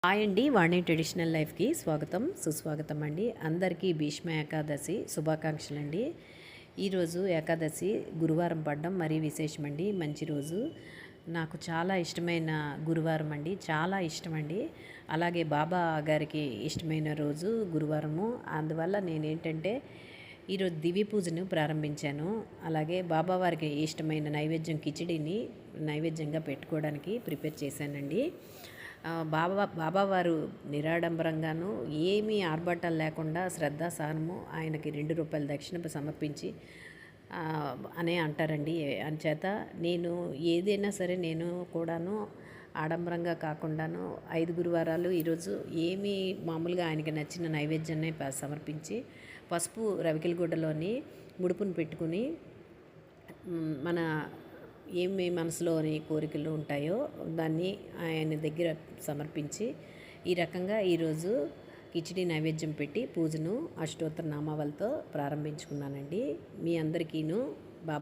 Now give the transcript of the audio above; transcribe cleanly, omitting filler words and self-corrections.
Hi అండి, వాణి traditional లైఫ్కి స్వాగతం సుస్వాగతం అండి. అందరికీ భీష్మ ఏకాదశి శుభాకాంక్షలు అండి. ఈరోజు ఏకాదశి గురువారం పడడం మరీ విశేషమండి. మంచి రోజు, నాకు చాలా ఇష్టమైన గురువారం అండి, చాలా ఇష్టం అండి. అలాగే బాబా గారికి ఇష్టమైన రోజు గురువారము. అందువల్ల నేనేంటంటే ఈరోజు దివ్య పూజను ప్రారంభించాను. అలాగే బాబావారికి ఇష్టమైన నైవేద్యం కిచిడిని నైవేద్యంగా పెట్టుకోవడానికి ప్రిపేర్ చేశానండి. బాబావారు నిరాడంబరంగాను ఏమీ ఆర్భాటాలు లేకుండా శ్రద్ధాసానము ఆయనకి రూ. 2 దక్షిణ సమర్పించి అనే అంటారండి. అంచేత నేను ఏదైనా సరే నేను కూడాను ఆడంబరంగా కాకుండాను 5 గురువారాలు ఈరోజు ఏమీ మామూలుగా ఆయనకి నచ్చిన నైవేద్యాన్ని సమర్పించి పసుపు రవికిల గుడ్డలోని ముడుపును పెట్టుకుని మన ఏమి మనసులోని కోరికలు ఉంటాయో దాన్ని ఆయన దగ్గర సమర్పించి ఈ రకంగా ఈరోజు కిచిడి నైవేద్యం పెట్టి పూజను అష్టోత్తర నామావళితో ప్రారంభించుకున్నానండి. మీ అందరికీను